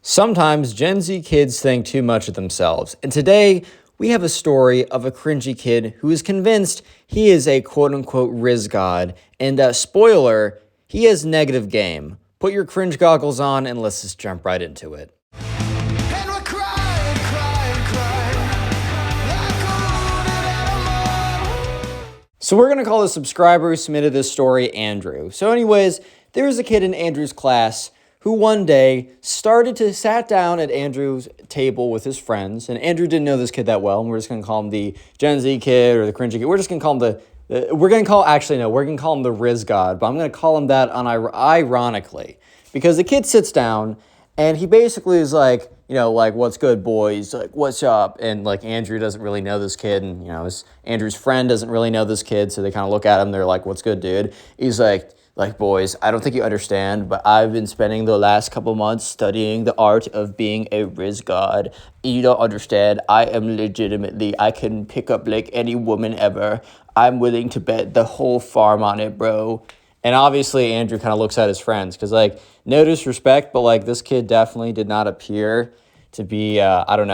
Sometimes Gen Z kids think too much of themselves, and today we have a story of a cringy kid who is convinced he is a quote-unquote Rizz God, and spoiler, he has negative game. Put your cringe goggles on and let's just jump right into it. And we're crying, crying, crying, like a wounded animal. So we're going to call the subscriber who submitted this story Andrew. So anyways, there was a kid in Andrew's class who one day sat down at Andrew's table with his friends, and Andrew didn't know this kid that well, and we're just going to call him the Gen Z kid or the cringy kid. We're just going to call him we're going to call him the Rizz God, but I'm going to call him that ironically, because the kid sits down, and he basically is like, what's good, boys? Like, what's up? And, Andrew doesn't really know this kid, and, Andrew's friend doesn't really know this kid, so they kind of look at him, they're like, what's good, dude? He's like, boys, I don't think you understand, but I've been spending the last couple months studying the art of being a Rizz God. You don't understand. I can pick up, any woman ever. I'm willing to bet the whole farm on it, bro. And obviously, Andrew kind of looks at his friends, because, no disrespect, but, this kid definitely did not appear to be,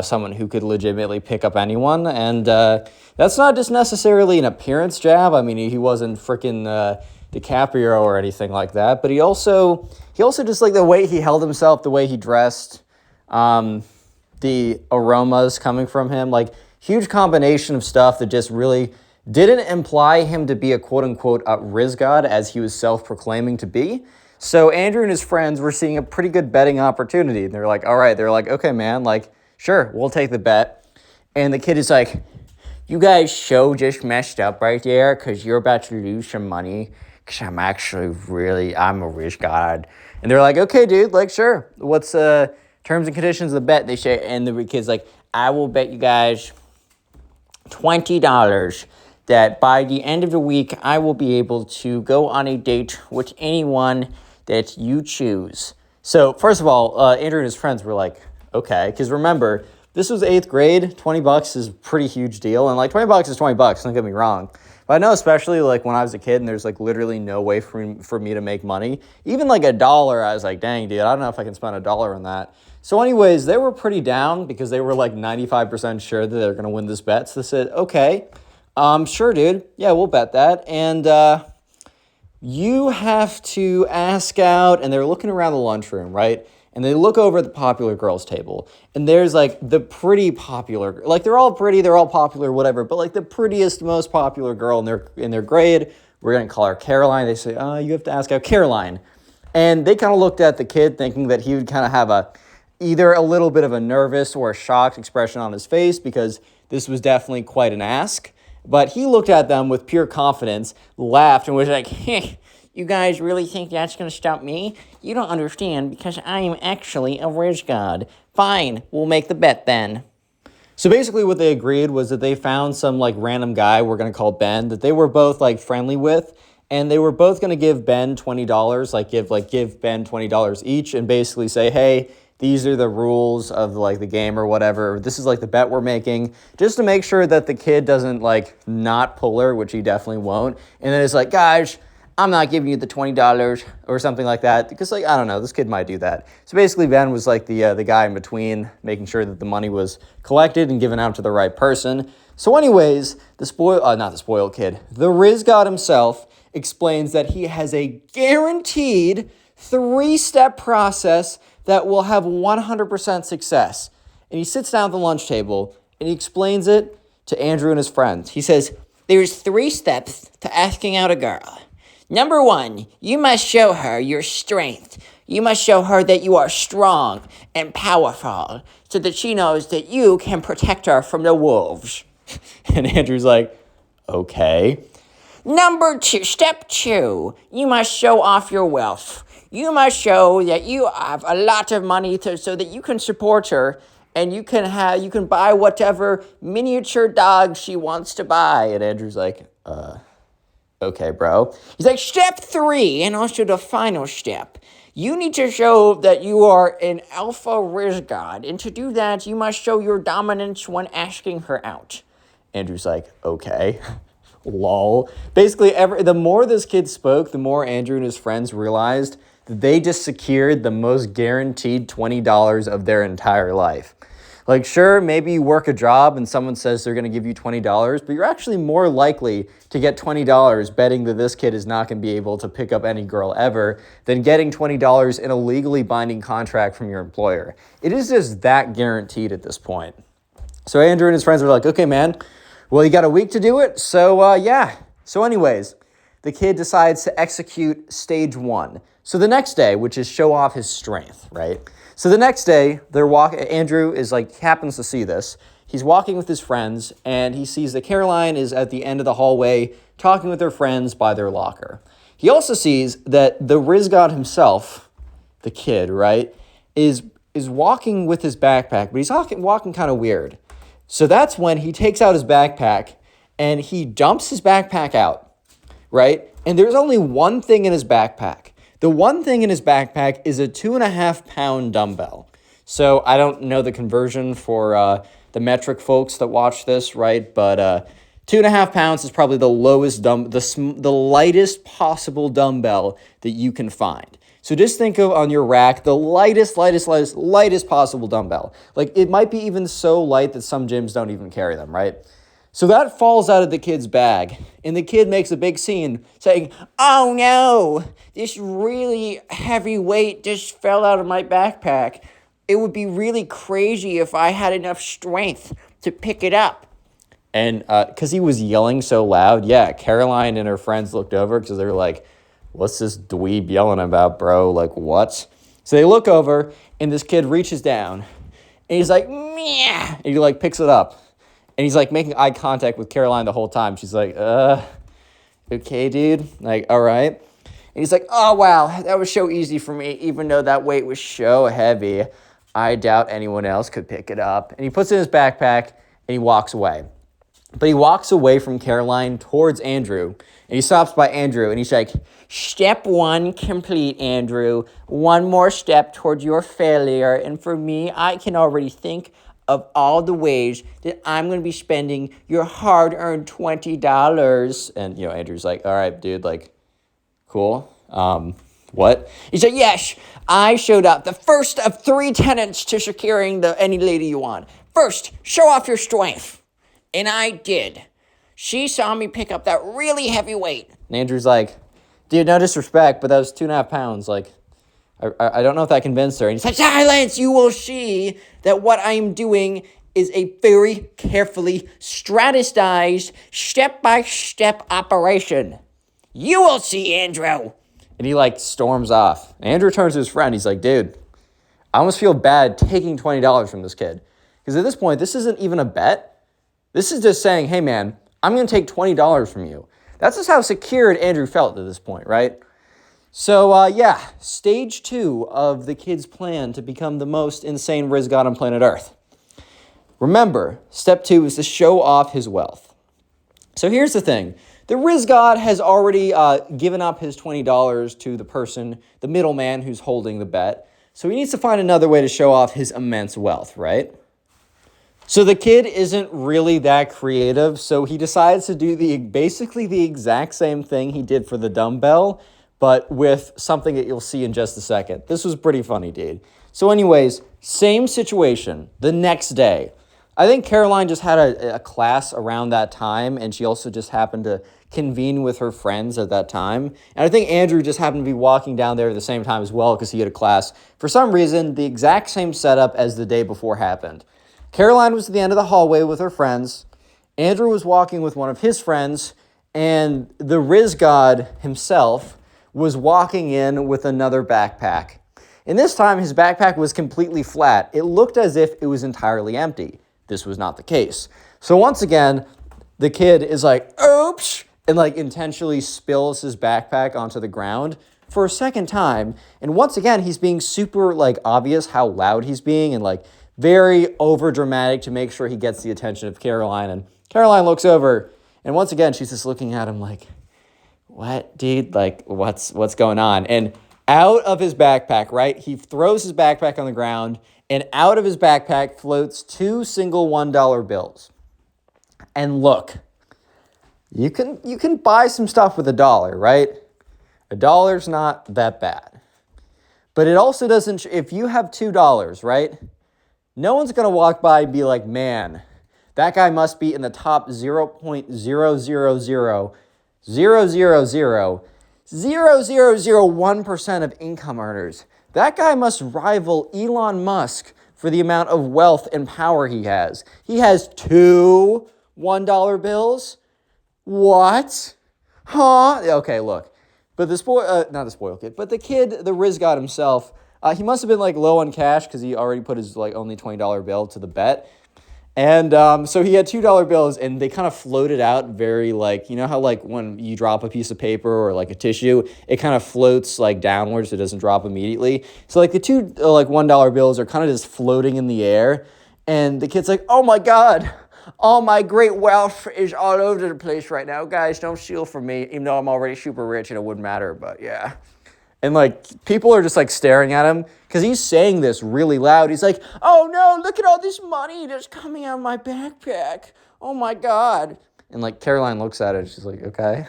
someone who could legitimately pick up anyone. And that's not just necessarily an appearance jab. I mean, he wasn't freaking DiCaprio or anything like that, but he also just the way he held himself, the way he dressed, the aromas coming from him, huge combination of stuff that just really didn't imply him to be a quote-unquote Rizz God as he was self-proclaiming to be. So Andrew and his friends were seeing a pretty good betting opportunity. They're like, all right, okay, man, sure, we'll take the bet. And the kid is like, you guys so just messed up right there because you're about to lose some money. Because I'm a Rizz God. And they're like, okay, dude, sure. What's terms and conditions of the bet? They say, and the kid's like, I will bet you guys $20 that by the end of the week, I will be able to go on a date with anyone that you choose. So, first of all, Andrew and his friends were like, okay. Because remember, this was 8th grade. $20 is a pretty huge deal. And, $20 is $20, don't get me wrong. But I know especially, when I was a kid and there's, literally no way for me to make money. Even, $1, I was like, dang, dude, I don't know if I can spend $1 on that. So anyways, they were pretty down because they were, 95% sure that they're going to win this bet. So they said, okay, sure, dude. Yeah, we'll bet that. And you have to ask out, and they're looking around the lunchroom, right? And they look over at the popular girls table, and there's the pretty popular, they're all pretty, they're all popular, whatever, but the prettiest, most popular girl in their grade, we're gonna call her Caroline. They say, you have to ask out Caroline. And they kind of looked at the kid thinking that he would kind of have either a little bit of a nervous or a shocked expression on his face because this was definitely quite an ask. But he looked at them with pure confidence, laughed, and was like, hey, you guys really think that's going to stop me? You don't understand because I am actually a Rizz God. Fine, we'll make the bet then. So basically what they agreed was that they found some random guy we're going to call Ben that they were both friendly with, and they were both going to give Ben $20, give Ben $20 each and basically say, hey, these are the rules of the game or whatever. This is the bet we're making just to make sure that the kid doesn't not pull her, which he definitely won't. And then it's guys, I'm not giving you the $20 or something like that because, I don't know, this kid might do that. So basically, Ben was the guy in between, making sure that the money was collected and given out to the right person. So anyways, the Rizz God himself explains that he has a guaranteed 3-step process that will have 100% success. And he sits down at the lunch table and he explains it to Andrew and his friends. He says, there's 3 steps to asking out a girl. Number 1, you must show her your strength. You must show her that you are strong and powerful so that she knows that you can protect her from the wolves. And Andrew's like, okay. Step 2, you must show off your wealth. You must show that you have a lot of money so that you can support her and you can buy whatever miniature dog she wants to buy. And Andrew's like, okay, bro. He's like, step 3, and also the final step. You need to show that you are an alpha Rizz God. And to do that, you must show your dominance when asking her out. Andrew's like, okay. Lol. Basically, the more this kid spoke, the more Andrew and his friends realized that they just secured the most guaranteed $20 of their entire life. Like, sure, maybe you work a job and someone says they're going to give you $20, but you're actually more likely to get $20 betting that this kid is not going to be able to pick up any girl ever than getting $20 in a legally binding contract from your employer. It is just that guaranteed at this point. So Andrew and his friends were like, okay, man, well, you got a week to do it. So, yeah. So anyways, the kid decides to execute stage one. So the next day, which is show off his strength, right? So the next day, Andrew is like, happens to see this. He's walking with his friends, and he sees that Caroline is at the end of the hallway talking with her friends by their locker. He also sees that the Rizz God himself, the kid, right, is walking with his backpack, but he's walking kind of weird. So that's when he takes out his backpack, and he dumps his backpack out, right? And there's only one thing in his backpack. The one thing in his backpack is a 2.5-pound dumbbell. So I don't know the conversion for the metric folks that watch this, right? But 2.5 pounds is probably the lowest the lightest possible dumbbell that you can find. So just think of on your rack the lightest possible dumbbell. Like, it might be even so light that some gyms don't even carry them, right? So that falls out of the kid's bag, and the kid makes a big scene saying, "Oh no, this really heavy weight just fell out of my backpack. It would be really crazy if I had enough strength to pick it up." And because he was yelling so loud, yeah, Caroline and her friends looked over because they were like, "What's this dweeb yelling about, bro? Like, what?" So they look over, and this kid reaches down, and he's like, "Meow," and he like picks it up. And he's like making eye contact with Caroline the whole time. She's like, okay, dude. Like, all right. And he's like, "Oh, wow, that was so easy for me, even though that weight was so heavy. I doubt anyone else could pick it up." And he puts it in his backpack, and he walks away. But he walks away from Caroline towards Andrew, and he stops by Andrew, and he's like, "Step one complete, Andrew. One more step towards your failure. And for me, I can already think of all the ways that I'm going to be spending your hard-earned $20. And, Andrew's like, "All right, dude, like, cool. What?" He's like, "Yes, I showed up. The first of 3 tenets to securing any lady you want. First, show off your strength." And I did. She saw me pick up that really heavy weight. And Andrew's like, "Dude, no disrespect, but that was 2.5 pounds. Like, I don't know if that convinced her." And he's like, "Silence, you will see that what I am doing is a very carefully strategized, step-by-step operation. You will see, Andrew." And he like storms off. And Andrew turns to his friend. He's like, "Dude, I almost feel bad taking $20 from this kid. Because at this point, this isn't even a bet. This is just saying, hey man, I'm going to take $20 from you." That's just how secured Andrew felt at this point, right? So, yeah, stage 2 of the kid's plan to become the most insane Rizz God on planet Earth. Remember, step 2 is to show off his wealth. So here's the thing. The Rizz God has already given up his $20 to the person, the middleman who's holding the bet. So he needs to find another way to show off his immense wealth, right? So the kid isn't really that creative, so he decides to do basically the exact same thing he did for the dumbbell, but with something that you'll see in just a second. This was pretty funny, dude. So anyways, same situation the next day. I think Caroline just had a class around that time, and she also just happened to convene with her friends at that time. And I think Andrew just happened to be walking down there at the same time as well because he had a class. For some reason, the exact same setup as the day before happened. Caroline was at the end of the hallway with her friends. Andrew was walking with one of his friends, and the Rizz God himself was walking in with another backpack. And this time, his backpack was completely flat. It looked as if it was entirely empty. This was not the case. So once again, the kid is like, "Oops," and like intentionally spills his backpack onto the ground for a second time. And once again, he's being super like obvious how loud he's being and like very over dramatic to make sure he gets the attention of Caroline. And Caroline looks over, and once again, she's just looking at him like, "What, dude? Like, what's going on?" And out of his backpack, right? He throws his backpack on the ground, and out of his backpack floats 2 single $1 bills. And look, you can buy some stuff with $1, right? $1's not that bad. But it also doesn't, if you have $2, right? No one's going to walk by and be like, man, that guy must be in the top 0.00000000001% of income earners. That guy must rival Elon Musk for the amount of wealth and power he has. He has two $1 bills? What? Huh? Okay, look. But not the spoil kid, but the kid, the Rizz God himself, he must have been like low on cash because he already put his like only $20 bill to the bet. And so he had $2 bills and they kind of floated out very like, you know how like when you drop a piece of paper or like a tissue, it kind of floats like downwards so it doesn't drop immediately. So like the two like $1 bills are kind of just floating in the air. And the kid's like, oh my God, all my great wealth is all over the place right now. Guys, don't steal from me, even though I'm already super rich and it wouldn't matter, but yeah. And like people are just like staring at him because he's saying this really loud. He's like, oh no, look at all this money that's coming out of my backpack. Oh my God. And like Caroline looks at it and she's like, okay.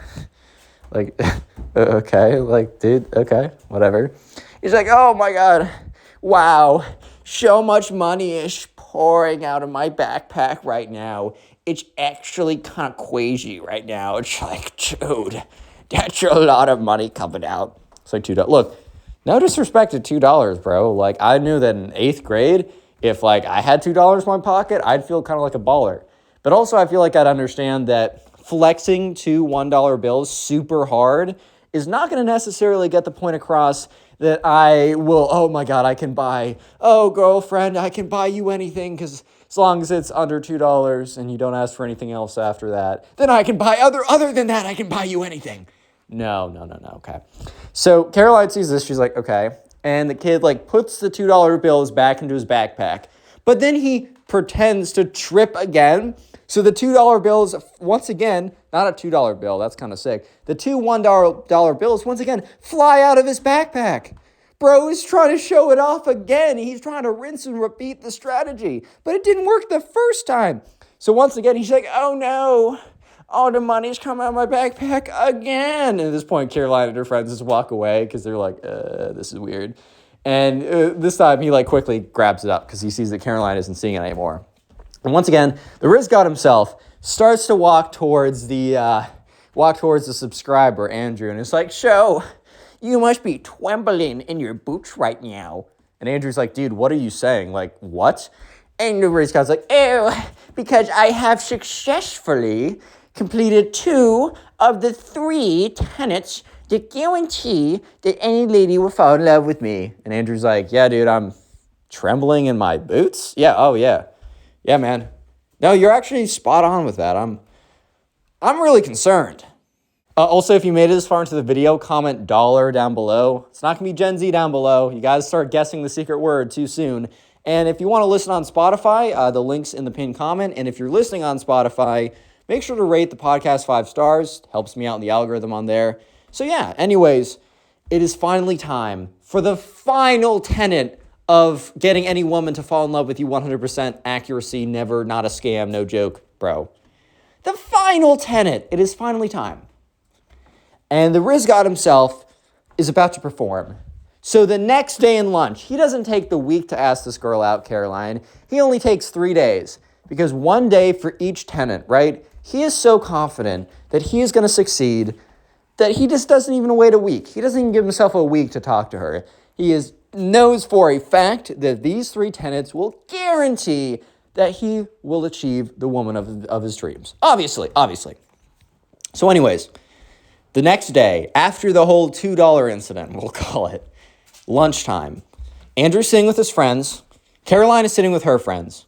Like, okay, like, dude, okay, whatever. He's like, oh my God, wow, so much money is pouring out of my backpack right now. It's actually kind of crazy right now. It's like, dude, that's a lot of money coming out. It's like $2. Look, no disrespect to $2, bro. Like, I knew that in 8th grade, if like I had $2 in my pocket, I'd feel kind of like a baller. But also, I feel like I'd understand that flexing two $1 bills super hard is not going to necessarily get the point across that I will, oh my God, I can buy, oh girlfriend, I can buy you anything because as long as it's under $2 and you don't ask for anything else after that, then I can buy, other than that, I can buy you anything. No, okay. So Caroline sees this, she's like, okay. And the kid like puts the $2 bills back into his backpack. But then he pretends to trip again. So the $2 bills, once again, not a $2 bill, that's kind of sick. The two $1 bills, once again, fly out of his backpack. Bro is trying to show it off again. He's trying to rinse and repeat the strategy. But it didn't work the first time. So once again, he's like, oh no. All the money's coming out of my backpack again. And at this point, Caroline and her friends just walk away because they're like, this is weird. And this time, he like quickly grabs it up because he sees that Caroline isn't seeing it anymore. And once again, the Rizz God himself starts to walk towards the subscriber, Andrew. And it's like, so, you must be trembling in your boots right now. And Andrew's like, dude, what are you saying? Like, what? And the Rizz God's like, oh, because I have successfully completed 2 of the 3 tenets that guarantee that any lady will fall in love with me. And Andrew's like, yeah, dude, I'm trembling in my boots? Yeah, oh, yeah. Yeah, man. No, you're actually spot on with that. I'm really concerned. Also, if you made it this far into the video, comment $dollar down below. It's not going to be Gen Z down below. You guys start guessing the secret word too soon. And if you want to listen on Spotify, the link's in the pinned comment. And if you're listening on Spotify, make sure to rate the podcast 5 stars. It helps me out in the algorithm on there. So yeah, anyways, it is finally time for the final tenet of getting any woman to fall in love with you 100% accuracy, never, not a scam, no joke, bro. The final tenet. It is finally time. And the Rizz God himself is about to perform. So the next day in lunch, he doesn't take the week to ask this girl out, Caroline. He only takes 3 days. Because 1 day for each tenet, right? He is so confident that he is going to succeed that he just doesn't even wait a week. He doesn't even give himself a week to talk to her. He knows for a fact that these 3 tenets will guarantee that he will achieve the woman of his dreams. Obviously. So anyways, the next day, after the whole $2 incident, we'll call it, lunchtime, Andrew's sitting with his friends. Caroline is sitting with her friends.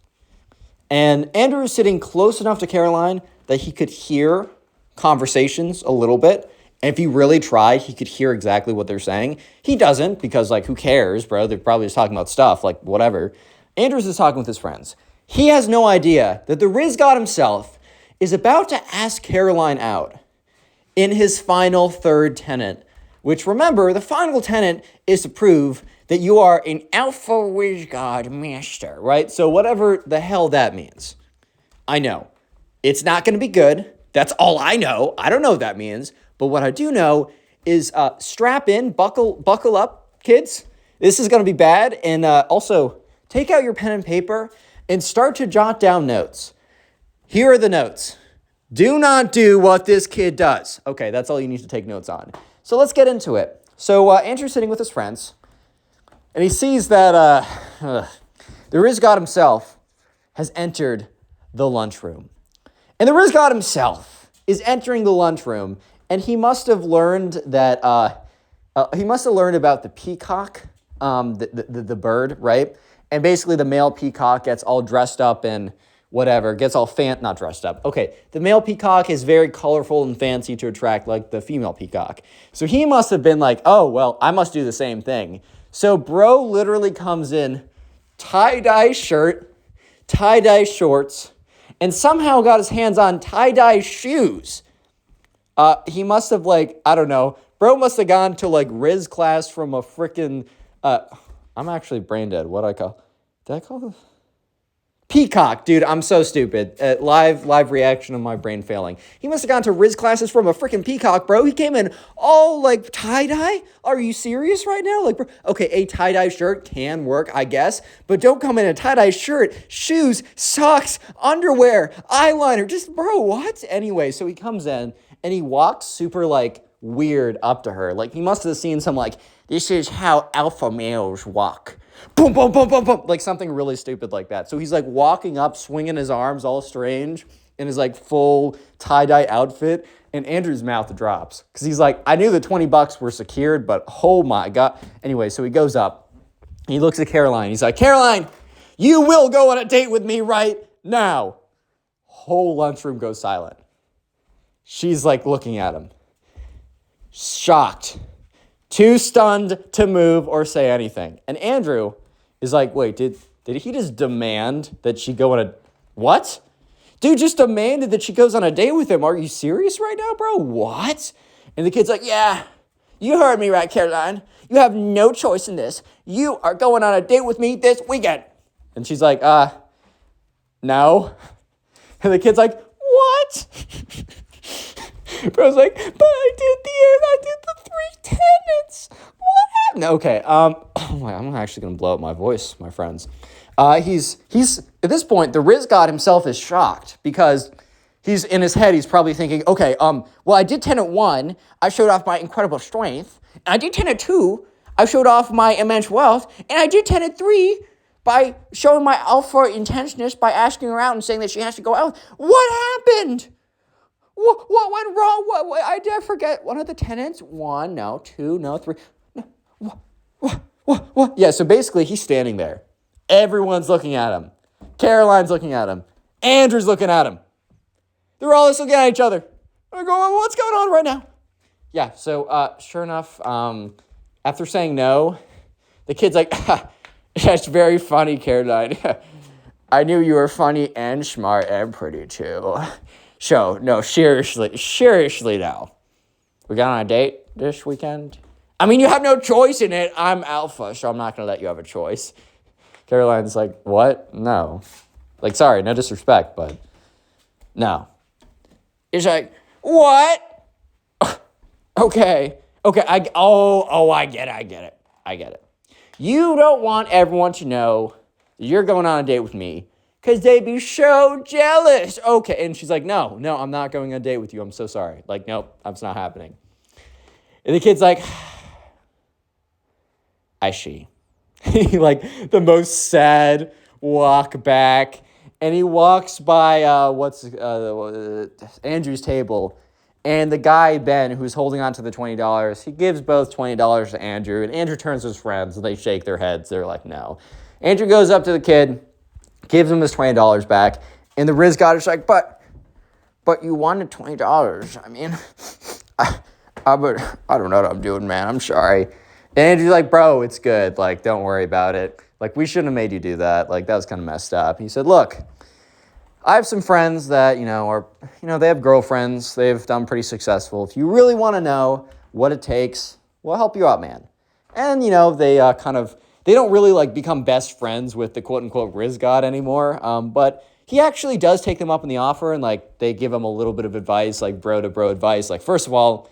And Andrew is sitting close enough to Caroline that he could hear conversations a little bit. And if he really tried, he could hear exactly what they're saying. He doesn't because, like, who cares, bro? They're probably just talking about stuff, like, whatever. Andrew's just talking with his friends. He has no idea that the Rizz God himself is about to ask Caroline out in his final 3rd tenet, which, remember, the final tenet is to prove that you are an alpha Rizz God master, right? So whatever the hell that means. I know. It's not going to be good. That's all I know. I don't know what that means. But what I do know is strap in, buckle up, kids, This is going to be bad. And also, take out your pen and paper and start to jot down notes. Here are the notes. Do not do what this kid does. Okay, that's all you need to take notes on. So let's get into it. So Andrew's sitting with his friends, and he sees that the Rizz God himself has entered the lunchroom. And the Rizz God himself is entering the lunchroom, and he must have learned that about the peacock, the bird, right? And basically the male peacock gets all dressed up and whatever, gets all not dressed up. Okay, the male peacock is very colorful and fancy to attract like the female peacock. So he must have been like, oh, well, I must do the same thing. So bro literally comes in tie-dye shirt, tie-dye shorts, and somehow got his hands on tie-dye shoes. He must have I don't know, bro must have gone to Rizz class from a freaking, I'm actually brain dead. Did I call this? Peacock, dude, I'm so stupid. Live reaction of my brain failing. He must have gone to Rizz classes from a freaking peacock, bro. He came in all tie-dye? Are you serious right now? Bro, okay, a tie-dye shirt can work, I guess, but don't come in a tie-dye shirt, shoes, socks, underwear, eyeliner, just, bro, what? Anyway, so he comes in and he walks super weird up to her. He must have seen some this is how alpha males walk. Boom, boom, boom, boom, boom. Something really stupid like that. So he's walking up, swinging his arms all strange in his full tie-dye outfit. And Andrew's mouth drops. Because he's I knew the $20 were secured, but oh my God. Anyway, so he goes up. He looks at Caroline. He's like, Caroline, you will go on a date with me right now. Whole lunchroom goes silent. She's looking at him. Shocked. Too stunned to move or say anything. And Andrew is wait, did he just demand that she go on a... What? Dude just demanded that she goes on a date with him. Are you serious right now, bro? What? And the kid's yeah, you heard me right, Caroline. You have no choice in this. You are going on a date with me this weekend. And she's no. And the kid's what? Bro's but I did the 3 tenets. What happened? Okay, I'm actually going to blow up my voice, my friends. He's at this point, the Rizz God himself is shocked because he's in his head, he's probably thinking, okay, well, I did tenet 1, I showed off my incredible strength, and I did tenet 2, I showed off my immense wealth, and I did tenet 3 by showing my alpha intentionist by asking her out and saying that she has to go out. What happened? What went wrong? What? I did forget one of the tenets. 1, no, 2, no, 3. No, what? Yeah, so basically he's standing there. Everyone's looking at him. Caroline's looking at him. Andrew's looking at him. They're all just looking at each other. They're going, what's going on right now? Yeah, so sure enough, after saying no, the kid's that's very funny, Caroline. I knew you were funny and smart and pretty too. So, no, seriously now. We got on a date this weekend? I mean, you have no choice in it. I'm alpha, so I'm not going to let you have a choice. Caroline's what? No. Sorry, no disrespect, but no. It's what? Okay, I get it. You don't want everyone to know that you're going on a date with me because they'd be so jealous. Okay, and she's no, I'm not going on a date with you. I'm so sorry. Nope, that's not happening. And the kid's I see. The most sad walk back. And he walks by Andrew's table. And the guy, Ben, who's holding on to the $20, he gives both $20 to Andrew. And Andrew turns to his friends, and they shake their heads. They're no. Andrew goes up to the kid, gives him his $20 back. And the Rizz God is but you wanted $20. I mean, I don't know what I'm doing, man. I'm sorry. And Andrew's bro, it's good. Don't worry about it. We shouldn't have made you do that. That was kind of messed up. He said, look, I have some friends that, they have girlfriends. They've done pretty successful. If you really want to know what it takes, we'll help you out, man. And, they they don't really become best friends with the quote-unquote Rizz God anymore. But he actually does take them up on the offer and they give him a little bit of advice, bro to bro advice. First of all,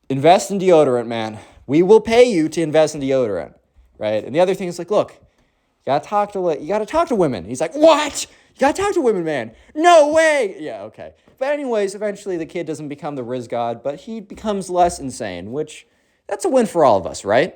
invest in deodorant, man. We will pay you to invest in deodorant, right? And the other thing is like, look, you gotta talk to women. He's like, what? You gotta talk to women, man. No way. Yeah, okay. But anyways, eventually the kid doesn't become the Rizz God, but he becomes less insane, which that's a win for all of us, right?